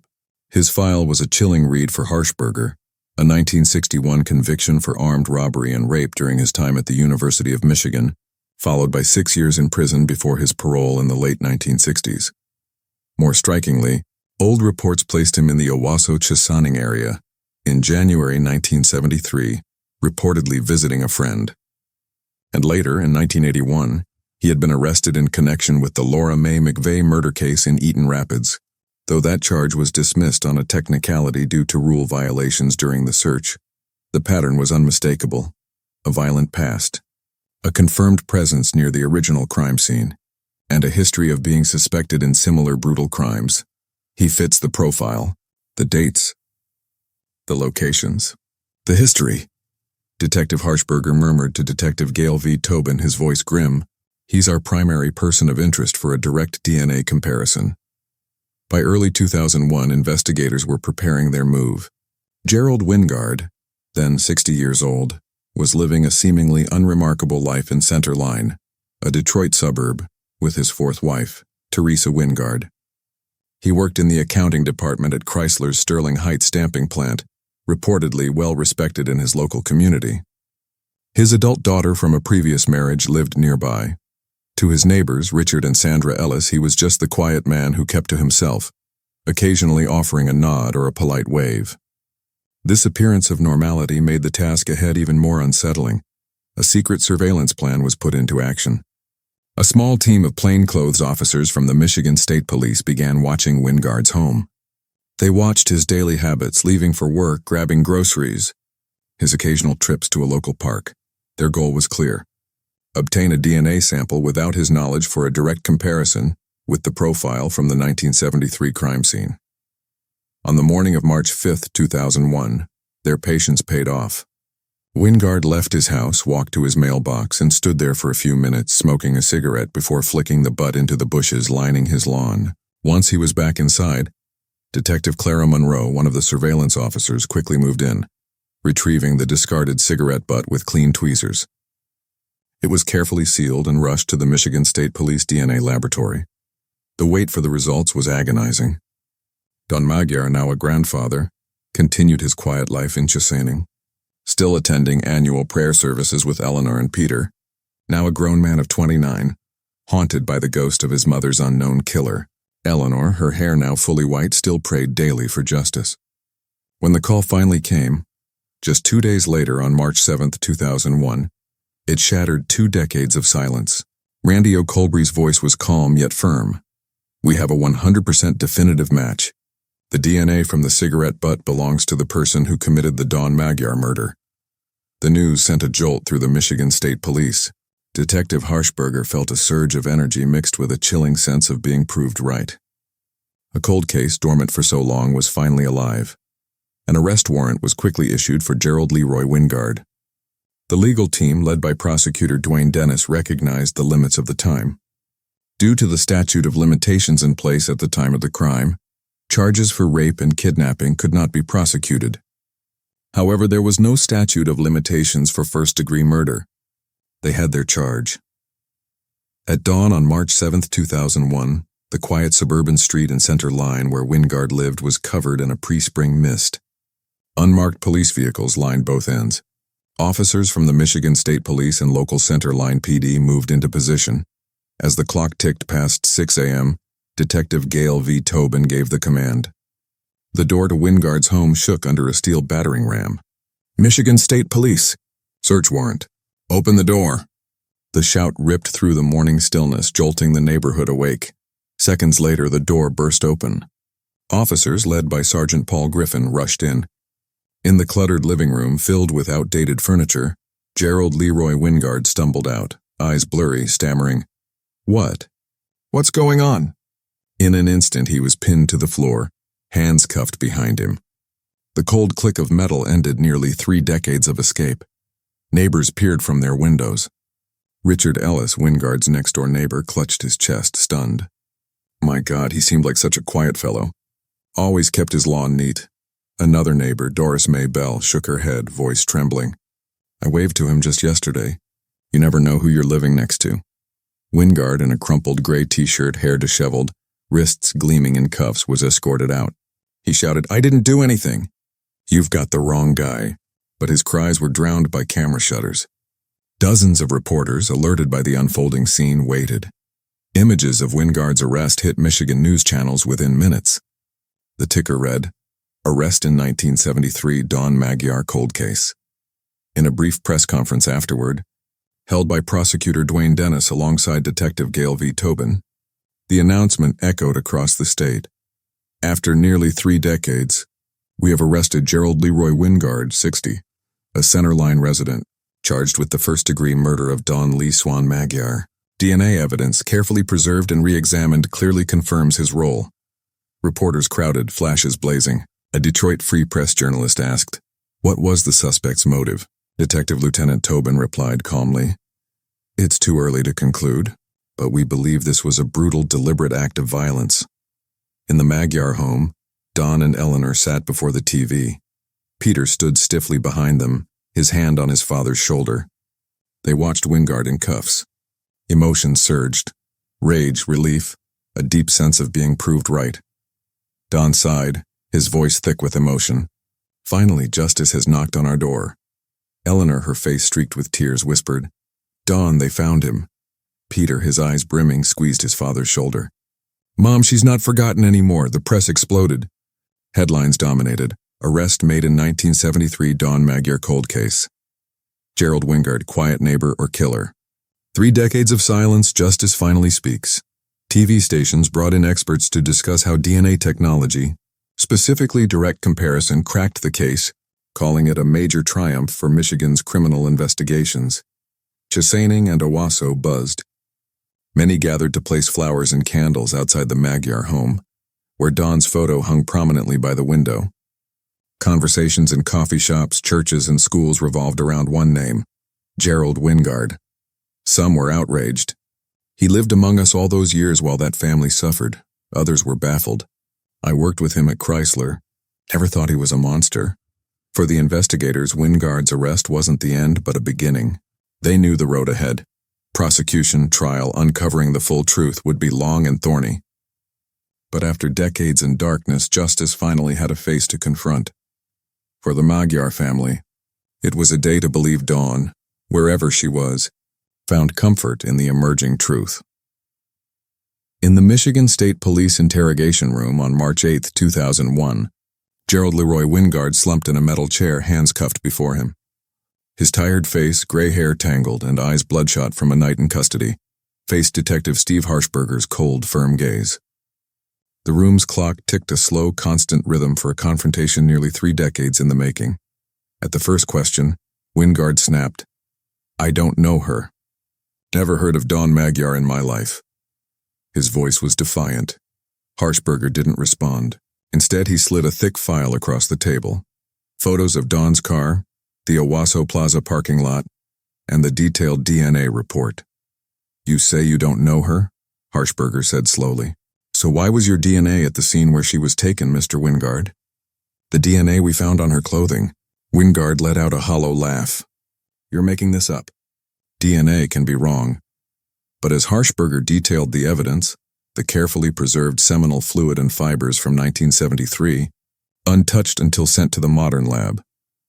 His file was a chilling read for Harshberger, a 1961 conviction for armed robbery and rape during his time at the University of Michigan, followed by 6 years in prison before his parole in the late 1960s. More strikingly, old reports placed him in the Owosso Chesaning area in January 1973, reportedly visiting a friend. And later, in 1981, he had been arrested in connection with the Laura Mae McVeigh murder case in Eaton Rapids, though that charge was dismissed on a technicality due to rule violations during the search. The pattern was unmistakable: a violent past, a confirmed presence near the original crime scene, and a history of being suspected in similar brutal crimes. He fits the profile, the dates, the locations, the history. Detective Harshberger murmured to Detective Gail V. Tobin, his voice grim. He's our primary person of interest for a direct DNA comparison. By early 2001, investigators were preparing their move. Gerald Wingard, then 60 years old, was living a seemingly unremarkable life in Center Line, a Detroit suburb, with his fourth wife, Teresa Wingard. He worked in the accounting department at Chrysler's Sterling Heights stamping plant, reportedly well respected in his local community. His adult daughter from a previous marriage lived nearby. To his neighbors, Richard and Sandra Ellis, he was just the quiet man who kept to himself, occasionally offering a nod or a polite wave. This appearance of normality made the task ahead even more unsettling. A secret surveillance plan was put into action. A small team of plainclothes officers from the Michigan State Police began watching Wingard's home. They watched his daily habits, leaving for work, grabbing groceries, his occasional trips to a local park. Their goal was clear: obtain a DNA sample without his knowledge for a direct comparison with the profile from the 1973 crime scene. On the morning of March 5, 2001, their patience paid off. Wingard left his house, walked to his mailbox, and stood there for a few minutes, smoking a cigarette before flicking the butt into the bushes lining his lawn. Once he was back inside, Detective Clara Monroe, one of the surveillance officers, quickly moved in, retrieving the discarded cigarette butt with clean tweezers. It was carefully sealed and rushed to the Michigan State Police DNA laboratory. The wait for the results was agonizing. Dawn Magyar, now a grandfather, continued his quiet life in Chesaning, still attending annual prayer services with Eleanor and Peter, now a grown man of 29, haunted by the ghost of his mother's unknown killer. Eleanor, her hair now fully white, still prayed daily for justice. When the call finally came, just 2 days later on March 7, 2001, it shattered 2 decades of silence. Randy O'Colbry's voice was calm yet firm. We have a 100% definitive match. The DNA from the cigarette butt belongs to the person who committed the Dawn Magyar murder. The news sent a jolt through the Michigan State Police. Detective Harshberger felt a surge of energy mixed with a chilling sense of being proved right. A cold case dormant for so long was finally alive. An arrest warrant was quickly issued for Gerald Leroy Wingard. The legal team, led by prosecutor Dwayne Dennis, recognized the limits of the time. Due to the statute of limitations in place at the time of the crime, charges for rape and kidnapping could not be prosecuted. However, there was no statute of limitations for first-degree murder. They had their charge. At dawn on March 7, 2001, the quiet suburban street and center line where Wingard lived was covered in a pre-spring mist. Unmarked police vehicles lined both ends. Officers from the Michigan State Police and local Center Line PD moved into position. As the clock ticked past 6 a.m., Detective Gail V. Tobin gave the command. The door to Wingard's home shook under a steel battering ram. "Michigan State Police! Search warrant! Open the door!" The shout ripped through the morning stillness, jolting the neighborhood awake. Seconds later, the door burst open. Officers, led by Sergeant Paul Griffin, rushed in. In the cluttered living room, filled with outdated furniture, Gerald Leroy Wingard stumbled out, eyes blurry, stammering, "What? What's going on?" In an instant, he was pinned to the floor, hands cuffed behind him. The cold click of metal ended nearly 3 decades of escape. Neighbors peered from their windows. Richard Ellis, Wingard's next-door neighbor, clutched his chest, stunned. My God, he seemed like such a quiet fellow. Always kept his lawn neat. Another neighbor, Doris May Bell, shook her head, voice trembling. "I waved to him just yesterday. You never know who you're living next to." Wingard, in a crumpled gray t-shirt, hair disheveled, wrists gleaming in cuffs, was escorted out. He shouted, "I didn't do anything." "You've got the wrong guy." But his cries were drowned by camera shutters. Dozens of reporters, alerted by the unfolding scene, waited. Images of Wingard's arrest hit Michigan news channels within minutes. The ticker read, "Arrest in 1973 Dawn Magyar cold case." In a brief press conference afterward, held by prosecutor Dwayne Dennis alongside Detective Gail V. Tobin, the announcement echoed across the state. After nearly 3 decades, we have arrested Gerald Leroy Wingard, 60, a Centerline resident, charged with the first-degree murder of Dawn Lee Swan Magyar. DNA evidence, carefully preserved and re-examined, clearly confirms his role. Reporters crowded, flashes blazing. A Detroit Free Press journalist asked, "What was the suspect's motive?" Detective Lieutenant Tobin replied calmly, "It's too early to conclude, but we believe this was a brutal, deliberate act of violence." In the Magyar home, Dawn and Eleanor sat before the TV. Peter stood stiffly behind them, his hand on his father's shoulder. They watched Wingard in cuffs. Emotions surged. Rage, relief, a deep sense of being proved right. Dawn sighed, his voice thick with emotion. "Finally, justice has knocked on our door." Eleanor, her face streaked with tears, whispered, "Dawn, they found him." Peter, his eyes brimming, squeezed his father's shoulder. "Mom, she's not forgotten anymore." The press exploded. Headlines dominated. Arrest made in 1973 Dawn Magyar cold case. Gerald Wingard, quiet neighbor or killer. 3 decades of silence, justice finally speaks. TV stations brought in experts to discuss how DNA technology, specifically direct comparison, cracked the case, calling it a major triumph for Michigan's criminal investigations. Chesaning and Owosso buzzed. Many gathered to place flowers and candles outside the Magyar home, where Dawn's photo hung prominently by the window. Conversations in coffee shops, churches, and schools revolved around one name, Gerald Wingard. Some were outraged. He lived among us all those years while that family suffered. Others were baffled. I worked with him at Chrysler. Never thought he was a monster. For the investigators, Wingard's arrest wasn't the end, but a beginning. They knew the road ahead. Prosecution, trial, uncovering the full truth would be long and thorny. But after decades in darkness, justice finally had a face to confront. For the Magyar family, it was a day to believe Dawn, wherever she was, found comfort in the emerging truth. In the Michigan State Police interrogation room on March 8, 2001, Gerald Leroy Wingard slumped in a metal chair, hands cuffed before him. His tired face, gray hair tangled, and eyes bloodshot from a night in custody, faced Detective Steve Harshberger's cold, firm gaze. The room's clock ticked a slow, constant rhythm for a confrontation nearly 3 decades in the making. At the first question, Wingard snapped, "I don't know her." Never heard of Dawn Magyar in my life. His voice was defiant. Harshberger didn't respond. Instead, he slid a thick file across the table. Photos of Dawn's car, the Owosso Plaza parking lot, and the detailed DNA report. You say you don't know her? Harshberger said slowly. So why was your DNA at the scene where she was taken, Mr. Wingard? The DNA we found on her clothing. Wingard let out a hollow laugh. You're making this up. DNA can be wrong. But as Harshberger detailed the evidence, the carefully preserved seminal fluid and fibers from 1973, untouched until sent to the modern lab,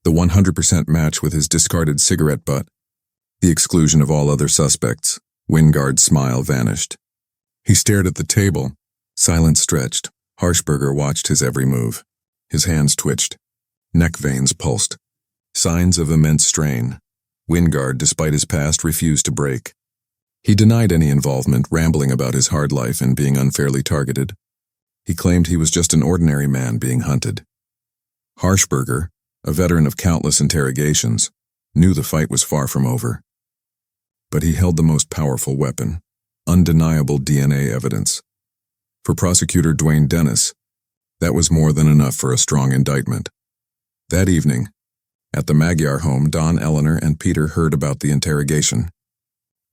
the 100% match with his discarded cigarette butt, the exclusion of all other suspects, Wingard's smile vanished. He stared at the table, silence stretched. Harshberger watched his every move. His hands twitched. Neck veins pulsed. Signs of immense strain. Wingard, despite his past, refused to break. He denied any involvement, rambling about his hard life and being unfairly targeted. He claimed he was just an ordinary man being hunted. Harshberger, a veteran of countless interrogations, knew the fight was far from over. But he held the most powerful weapon, undeniable DNA evidence. For prosecutor Dwayne Dennis, that was more than enough for a strong indictment. That evening, at the Magyar home, Dawn, Eleanor, and Peter heard about the interrogation.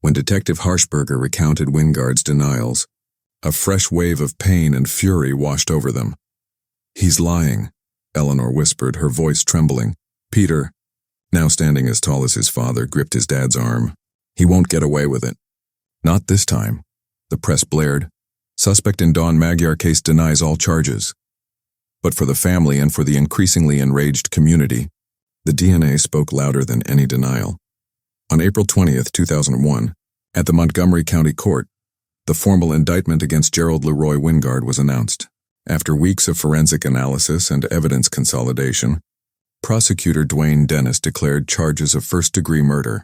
When Detective Harshberger recounted Wingard's denials, a fresh wave of pain and fury washed over them. He's lying, Eleanor whispered, her voice trembling. Peter, now standing as tall as his father, gripped his dad's arm. He won't get away with it. Not this time, the press blared. Suspect in Dawn Magyar case denies all charges. But for the family and for the increasingly enraged community, the DNA spoke louder than any denial. On April 20th, 2001, at the Montgomery County Court, the formal indictment against Gerald Leroy Wingard was announced. After weeks of forensic analysis and evidence consolidation, prosecutor Dwayne Dennis declared charges of first-degree murder.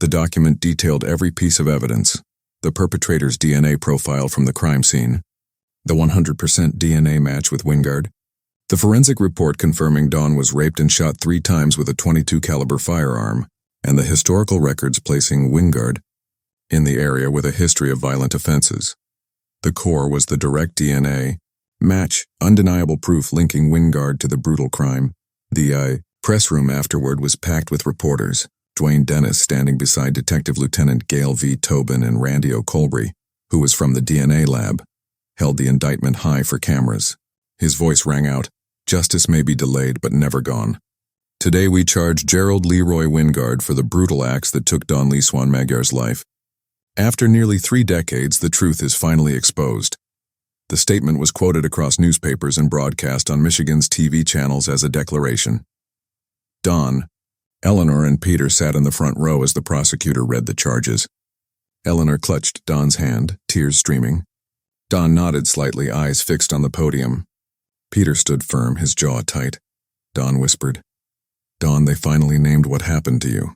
The document detailed every piece of evidence, the perpetrator's DNA profile from the crime scene, the 100% DNA match with Wingard, the forensic report confirming Dawn was raped and shot 3 times with a .22 caliber firearm, and the historical records placing Wingard in the area with a history of violent offenses. The core was the direct DNA match, undeniable proof linking Wingard to the brutal crime. The press room afterward was packed with reporters. Dwayne Dennis standing beside Detective Lieutenant Gail V. Tobin and Randy O'Colby, who was from the DNA lab, held the indictment high for cameras. His voice rang out, "Justice may be delayed but never gone. Today we charge Gerald Leroy Wingard for the brutal acts that took Dawn Lee Swan Magyar's life. After nearly 3 decades, the truth is finally exposed." The statement was quoted across newspapers and broadcast on Michigan's TV channels as a declaration. Dawn, Eleanor, and Peter sat in the front row as the prosecutor read the charges. Eleanor clutched Dawn's hand, tears streaming. Dawn nodded slightly, eyes fixed on the podium. Peter stood firm, his jaw tight. Dawn whispered, "Dawn, they finally named what happened to you."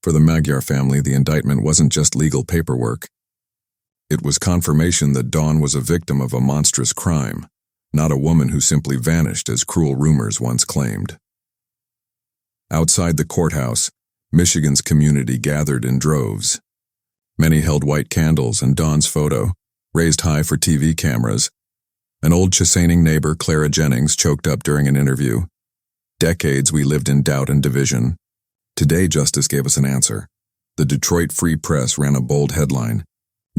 For the Magyar family, the indictment wasn't just legal paperwork. It was confirmation that Dawn was a victim of a monstrous crime, not a woman who simply vanished as cruel rumors once claimed. Outside the courthouse, Michigan's community gathered in droves. Many held white candles and Dawn's photo, raised high for TV cameras. An old Chesaning neighbor, Clara Jennings, choked up during an interview. "Decades we lived in doubt and division. Today justice gave us an answer." The Detroit Free Press ran a bold headline.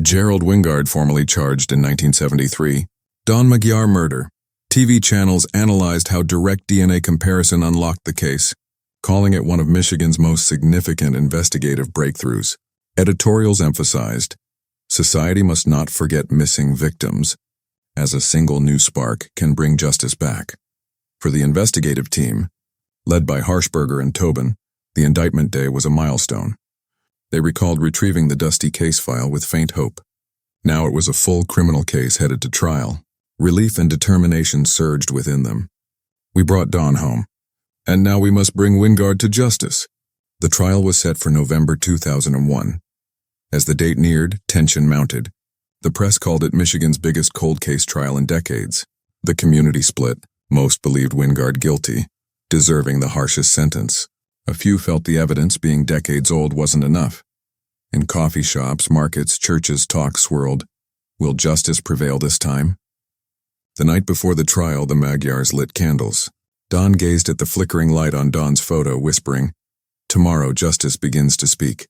Gerald Wingard formally charged in 1973. Dawn Magyar murder. TV channels analyzed how direct DNA comparison unlocked the case, calling it one of Michigan's most significant investigative breakthroughs. Editorials emphasized, society must not forget missing victims, as a single new spark can bring justice back. For the investigative team, led by Harshberger and Tobin, the indictment day was a milestone. They recalled retrieving the dusty case file with faint hope. Now it was a full criminal case headed to trial. Relief and determination surged within them. "We brought Dawn home, and now we must bring Wingard to justice." The trial was set for November 2001. As the date neared, tension mounted. The press called it Michigan's biggest cold case trial in decades. The community split. Most believed Wingard guilty, deserving the harshest sentence. A few felt the evidence, being decades old, wasn't enough. In coffee shops, markets, churches, talk swirled. Will justice prevail this time? The night before the trial, the Magyars lit candles. Dawn gazed at the flickering light on Dawn's photo, whispering, "Tomorrow justice begins to speak."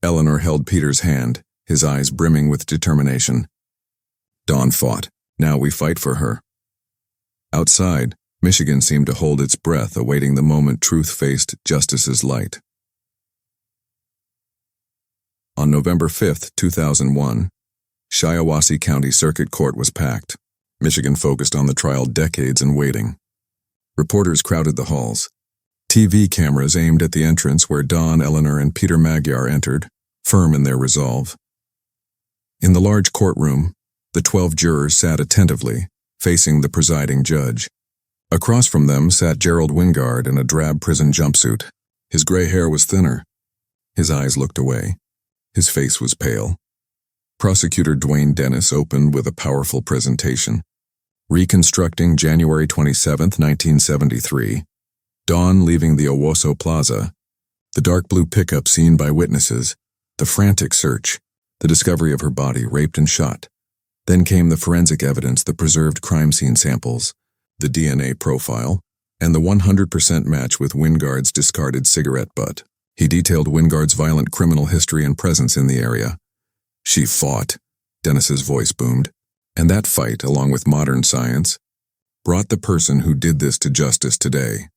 Eleanor held Peter's hand, his eyes brimming with determination. Dawn fought. Now we fight for her. Outside, Michigan seemed to hold its breath, awaiting the moment truth faced justice's light. On November 5, 2001, Shiawassee County Circuit Court was packed. Michigan focused on the trial decades in waiting. Reporters crowded the halls. TV cameras aimed at the entrance where Dawn, Eleanor, and Peter Magyar entered, firm in their resolve. In the large courtroom, the 12 jurors sat attentively, facing the presiding judge. Across from them sat Gerald Wingard in a drab prison jumpsuit. His gray hair was thinner. His eyes looked away. His face was pale. Prosecutor Dwayne Dennis opened with a powerful presentation. Reconstructing January 27, 1973, Dawn leaving the Owosso Plaza, the dark blue pickup seen by witnesses, the frantic search, the discovery of her body raped and shot. Then came the forensic evidence, the preserved crime scene samples, the DNA profile, and the 100% match with Wingard's discarded cigarette butt. He detailed Wingard's violent criminal history and presence in the area. "She fought," Dennis's voice boomed, "and that fight, along with modern science, brought the person who did this to justice today."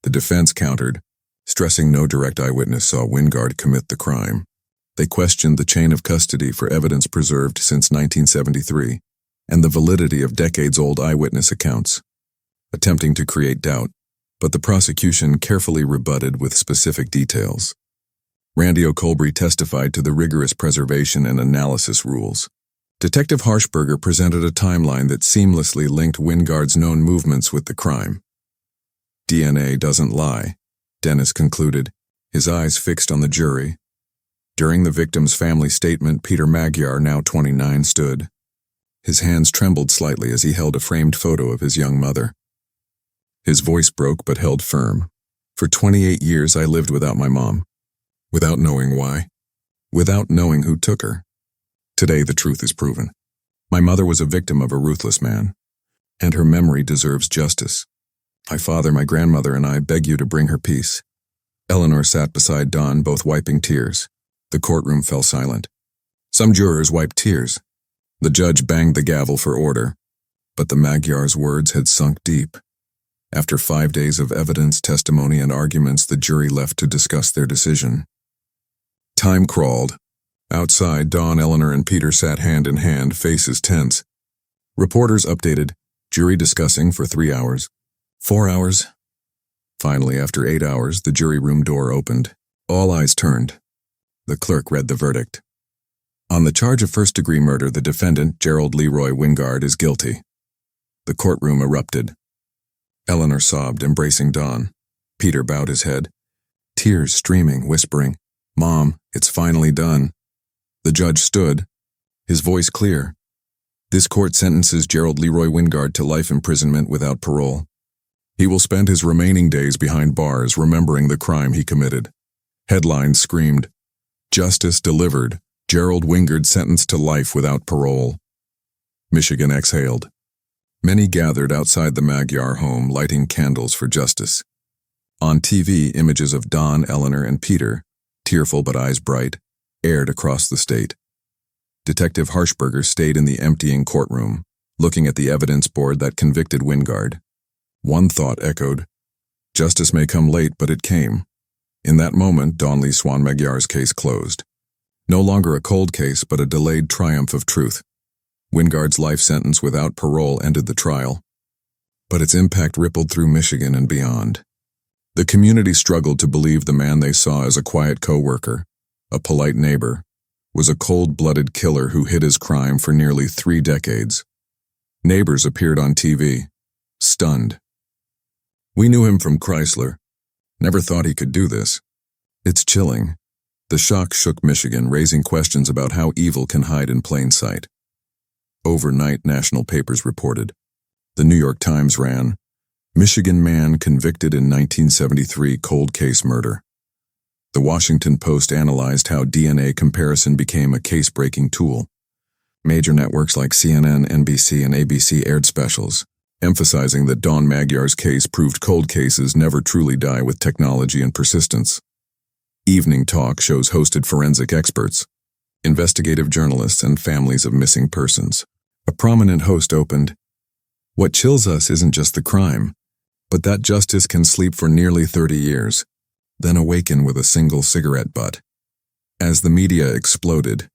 The defense countered, stressing no direct eyewitness saw Wingard commit the crime. They questioned the chain of custody for evidence preserved since 1973 and the validity of decades-old eyewitness accounts, attempting to create doubt, but the prosecution carefully rebutted with specific details. Randy O'Colbrey testified to the rigorous preservation and analysis rules. Detective Harshberger presented a timeline that seamlessly linked Wingard's known movements with the crime. "DNA doesn't lie," Dennis concluded, his eyes fixed on the jury. During the victim's family statement, Peter Magyar, now 29, stood. His hands trembled slightly as he held a framed photo of his young mother. His voice broke but held firm. "For 28 years I lived without my mom. Without knowing why. Without knowing who took her. Today the truth is proven. My mother was a victim of a ruthless man, and her memory deserves justice. My father, my grandmother, and I beg you to bring her peace." Eleanor sat beside Dawn, both wiping tears. The courtroom fell silent. Some jurors wiped tears. The judge banged the gavel for order, but the Magyar's words had sunk deep. After 5 days of evidence, testimony, and arguments, the jury left to discuss their decision. Time crawled. Outside, Dawn, Eleanor, and Peter sat hand in hand, faces tense. Reporters updated, jury discussing for 3 hours. 4 hours? Finally, after 8 hours, the jury room door opened. All eyes turned. The clerk read the verdict. On the charge of first-degree murder, the defendant, Gerald Leroy Wingard, is guilty. The courtroom erupted. Eleanor sobbed, embracing Dawn. Peter bowed his head, tears streaming, whispering, "Mom, it's finally done." The judge stood, his voice clear. "This court sentences Gerald Leroy Wingard to life imprisonment without parole. He will spend his remaining days behind bars remembering the crime he committed." Headlines screamed, "Justice delivered. Gerald Wingard sentenced to life without parole." Michigan exhaled. Many gathered outside the Magyar home, lighting candles for justice. On TV, images of Dawn, Eleanor, and Peter, tearful but eyes bright, aired across the state. Detective Harshberger stayed in the emptying courtroom, looking at the evidence board that convicted Wingard. One thought echoed, "Justice may come late, but it came." In that moment, Dawn Lee Swan Magyar's case closed. No longer a cold case, but a delayed triumph of truth. Wingard's life sentence without parole ended the trial, but its impact rippled through Michigan and beyond. The community struggled to believe the man they saw as a quiet co-worker, a polite neighbor, was a cold-blooded killer who hid his crime for nearly 3 decades. Neighbors appeared on TV, stunned. "We knew him from Chrysler. Never thought he could do this." It's chilling. The shock shook Michigan, raising questions about how evil can hide in plain sight. Overnight, national papers reported. The New York Times ran, "Michigan man convicted in 1973 cold case murder." The Washington Post analyzed how DNA comparison became a case-breaking tool. Major networks like CNN, NBC, and ABC aired specials, emphasizing that Dawn Magyar's case proved cold cases never truly die with technology and persistence. Evening talk shows hosted forensic experts, investigative journalists, and families of missing persons. A prominent host opened, "What chills us isn't just the crime, but that justice can sleep for nearly 30 years, then awaken with a single cigarette butt." As the media exploded,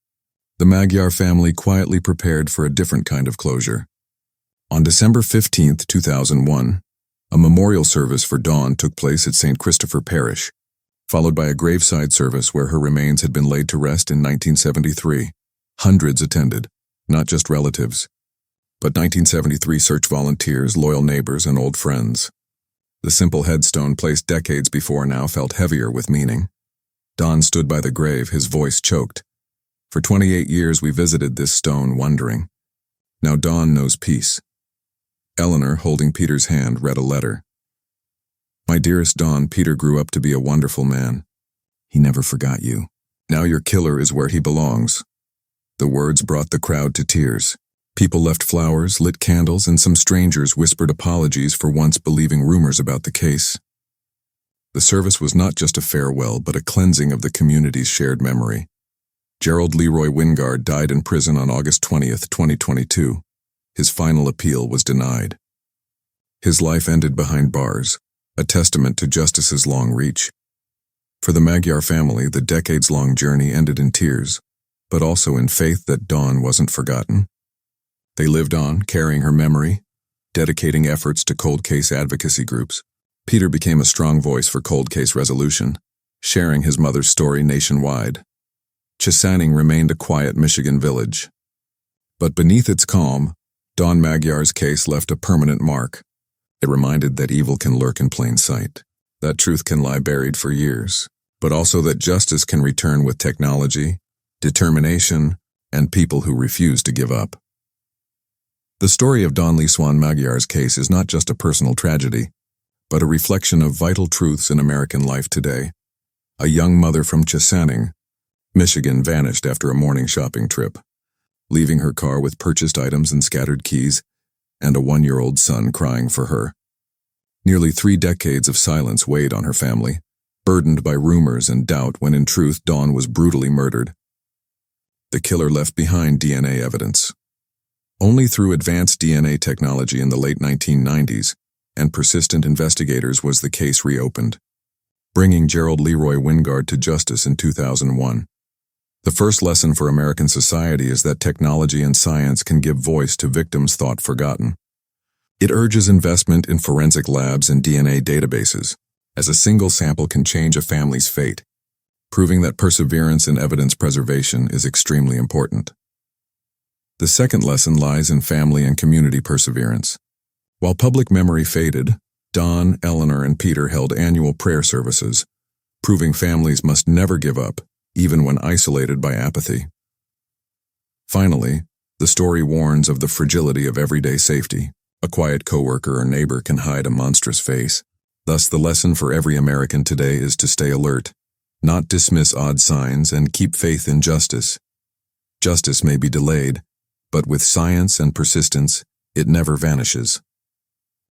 the Magyar family quietly prepared for a different kind of closure. On December 15, 2001, a memorial service for Dawn took place at St. Christopher Parish, followed by a graveside service where her remains had been laid to rest in 1973. Hundreds attended, not just relatives, but 1973 search volunteers, loyal neighbors, and old friends. The simple headstone placed decades before now felt heavier with meaning. Don stood by the grave, his voice choked. "For 28 years we visited this stone wondering. Now Dawn knows peace." Eleanor, holding Peter's hand, read a letter. "My dearest Dawn, Peter grew up to be a wonderful man. He never forgot you. Now your killer is where he belongs." The words brought the crowd to tears. People left flowers, lit candles, and some strangers whispered apologies for once believing rumors about the case. The service was not just a farewell, but a cleansing of the community's shared memory. Gerald Leroy Wingard died in prison on August 20th, 2022. His final appeal was denied. His life ended behind bars, a testament to justice's long reach. For the Magyar family, the decades-long journey ended in tears, but also in faith that Dawn wasn't forgotten. They lived on, carrying her memory, dedicating efforts to cold case advocacy groups. Peter became a strong voice for cold case resolution, sharing his mother's story nationwide. Chesaning remained a quiet Michigan village. But beneath its calm, Dawn Magyar's case left a permanent mark. It reminded that evil can lurk in plain sight, that truth can lie buried for years, but also that justice can return with technology, determination, and people who refuse to give up. The story of Dawn Lee Swan Magyar's case is not just a personal tragedy, but a reflection of vital truths in American life today. A young mother from Chesaning, Michigan, vanished after a morning shopping trip, leaving her car with purchased items and scattered keys, and a 1-year-old son crying for her. Nearly 3 decades of silence weighed on her family, burdened by rumors and doubt when in truth Dawn was brutally murdered. The killer left behind DNA evidence. Only through advanced DNA technology in the late 1990s and persistent investigators was the case reopened, bringing Gerald Leroy Wingard to justice in 2001. The first lesson for American society is that technology and science can give voice to victims thought forgotten. It urges investment in forensic labs and DNA databases, as a single sample can change a family's fate, proving that perseverance in evidence preservation is extremely important. The second lesson lies in family and community perseverance. While public memory faded, Dawn, Eleanor, and Peter held annual prayer services, proving families must never give up, even when isolated by apathy. Finally, the story warns of the fragility of everyday safety. A quiet coworker or neighbor can hide a monstrous face. Thus, the lesson for every American today is to stay alert, not dismiss odd signs, and keep faith in justice. Justice may be delayed, but with science and persistence, it never vanishes.